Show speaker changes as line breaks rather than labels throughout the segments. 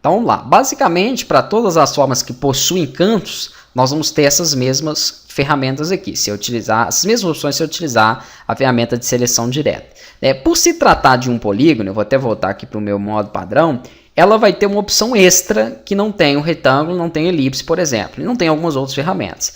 Então vamos lá. Basicamente, para todas as formas que possuem cantos, nós vamos ter essas mesmas ferramentas aqui. Se eu utilizar as mesmas opções, se eu utilizar a ferramenta de seleção direta. Por se tratar de um polígono, eu vou até voltar aqui para o meu modo padrão, ela vai ter uma opção extra que não tem o retângulo, não tem elipse, por exemplo, e não tem algumas outras ferramentas,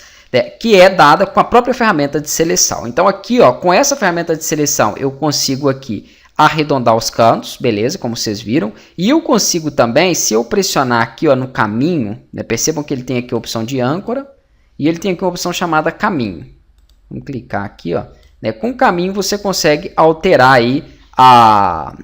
que é dada com a própria ferramenta de seleção. Então aqui, ó, com essa ferramenta de seleção, eu consigo aqui arredondar os cantos, beleza, como vocês viram, e eu consigo também, se eu pressionar aqui, ó, no caminho, percebam que ele tem aqui a opção de âncora, e ele tem aqui uma opção chamada caminho. Vamos clicar aqui, ó, com o caminho você consegue alterar aí a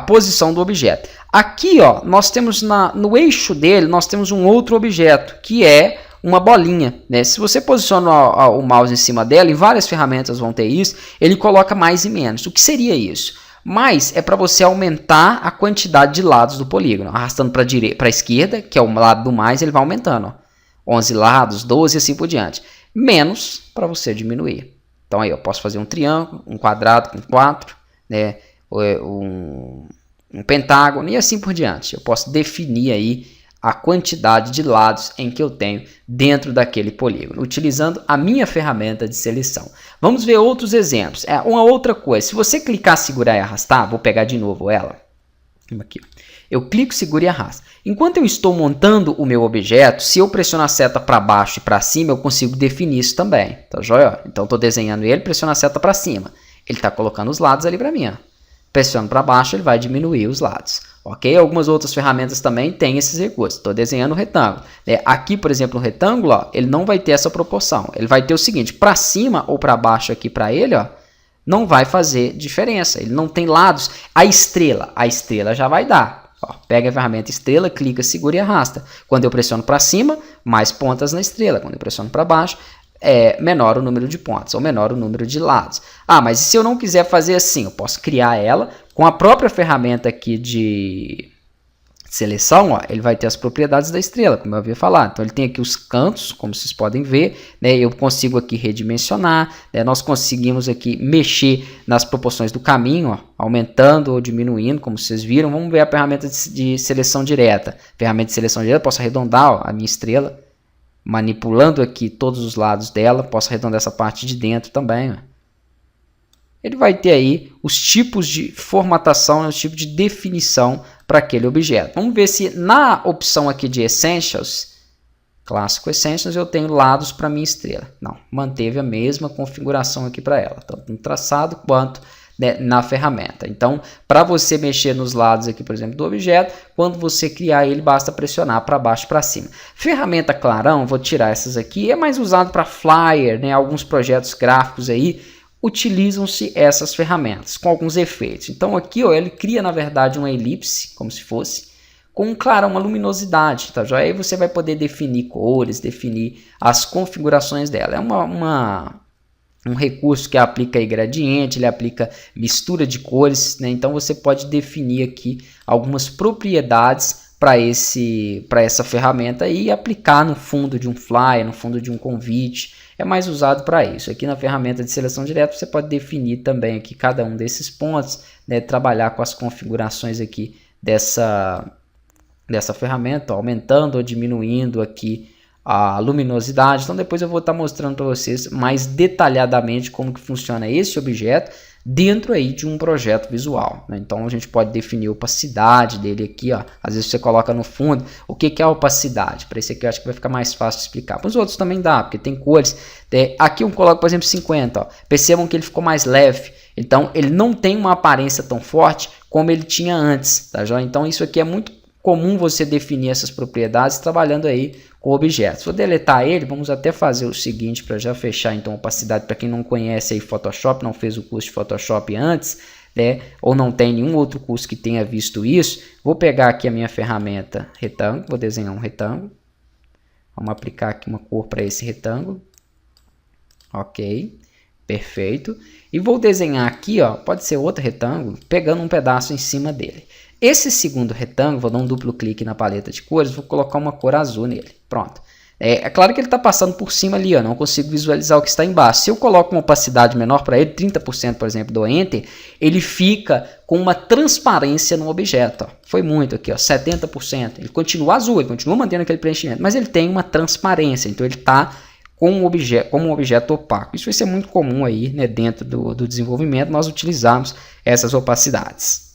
posição do objeto. Aqui, ó, nós temos no eixo dele, nós temos um outro objeto, que é uma bolinha, Se você posiciona o mouse em cima dela, e várias ferramentas vão ter isso, ele coloca mais e menos. O que seria isso? Mais é para você aumentar a quantidade de lados do polígono. Arrastando para a esquerda, que é o lado do mais, ele vai aumentando. Ó. 11 lados, 12 e assim por diante. Menos para você diminuir. Então aí eu posso fazer um triângulo, um quadrado com 4, um pentágono e assim por diante. Eu posso definir aí a quantidade de lados em que eu tenho dentro daquele polígono, utilizando a minha ferramenta de seleção. Vamos ver outros exemplos. Uma outra coisa, se você clicar, segurar e arrastar, vou pegar de novo ela. Aqui. Eu clico, seguro e arrasto. Enquanto eu estou montando o meu objeto, se eu pressiono a seta para baixo e para cima, eu consigo definir isso também. Tá joia? Então, estou desenhando ele, pressiono a seta para cima. Ele está colocando os lados ali para mim. Ó. Pressiono para baixo, ele vai diminuir os lados. Ok? Algumas outras ferramentas também têm esses recursos. Estou desenhando o retângulo. Aqui, por exemplo, no retângulo, ó, ele não vai ter essa proporção. Ele vai ter o seguinte, para cima ou para baixo aqui para ele, ó, não vai fazer diferença. Ele não tem lados. A estrela já vai dar. Ó, pega a ferramenta estrela, clica, segura e arrasta. Quando eu pressiono para cima, mais pontas na estrela. Quando eu pressiono para baixo, menor o número de pontas ou menor o número de lados. Mas e se eu não quiser fazer assim? Eu posso criar ela com a própria ferramenta aqui de seleção. Ó, ele vai ter as propriedades da estrela, como eu havia falado. Então ele tem aqui os cantos, como vocês podem ver. Eu consigo aqui redimensionar. Nós conseguimos aqui mexer nas proporções do caminho, ó, aumentando ou diminuindo, como vocês viram. Vamos ver a ferramenta de seleção direta. Ferramenta de seleção direta, posso arredondar, ó, a minha estrela. Manipulando aqui todos os lados dela, posso arredondar essa parte de dentro também. Ó. Ele vai ter aí os tipos de formatação, os tipos de definição para aquele objeto. Vamos ver se na opção aqui de Essentials, Clássico Essentials, eu tenho lados para minha estrela. Não, manteve a mesma configuração aqui para ela, tanto no traçado quanto na ferramenta. Então, para você mexer nos lados aqui, por exemplo, do objeto, quando você criar ele, basta pressionar para baixo e para cima. Ferramenta Clarão, vou tirar essas aqui, é mais usado para flyer, alguns projetos gráficos aí, utilizam-se essas ferramentas com alguns efeitos. Então aqui, ó, ele cria na verdade uma elipse, como se fosse, com um clarão, uma luminosidade, tá? Aí você vai poder definir cores, definir as configurações dela. É um recurso que aplica aí gradiente, ele aplica mistura de cores, Então você pode definir aqui algumas propriedades para essa ferramenta e aplicar no fundo de um flyer, no fundo de um convite. É mais usado para isso. Aqui na ferramenta de seleção direta você pode definir também aqui cada um desses pontos, trabalhar com as configurações aqui dessa ferramenta, ó, aumentando ou diminuindo aqui a luminosidade. Então depois eu vou estar mostrando para vocês mais detalhadamente como que funciona esse objeto dentro aí de um projeto visual. Então a gente pode definir a opacidade dele aqui, ó. Às vezes você coloca no fundo o que é a opacidade. Para esse aqui eu acho que vai ficar mais fácil de explicar. Para os outros também dá, porque tem cores. Aqui eu coloco, por exemplo, 50. Ó. Percebam que ele ficou mais leve. Então ele não tem uma aparência tão forte como ele tinha antes. Tá, joia? Então isso aqui é muito comum você definir essas propriedades trabalhando aí com objetos. Vou deletar ele, vamos até fazer o seguinte para já fechar então a opacidade. Para quem não conhece aí Photoshop, não fez o curso de Photoshop antes, ou não tem nenhum outro curso que tenha visto isso, vou pegar aqui a minha ferramenta retângulo, vou desenhar um retângulo, vamos aplicar aqui uma cor para esse retângulo, ok, perfeito, e vou desenhar aqui, ó, pode ser outro retângulo, pegando um pedaço em cima dele. Esse segundo retângulo, vou dar um duplo clique na paleta de cores, vou colocar uma cor azul nele. Pronto. É claro que ele está passando por cima ali, eu não consigo visualizar o que está embaixo. Se eu coloco uma opacidade menor para ele, 30%, por exemplo, do Enter, ele fica com uma transparência no objeto. Ó. Foi muito aqui, ó, 70%. Ele continua azul, ele continua mantendo aquele preenchimento, mas ele tem uma transparência, então ele está como um objeto opaco. Isso vai ser muito comum aí, né, dentro do desenvolvimento, nós utilizarmos essas opacidades.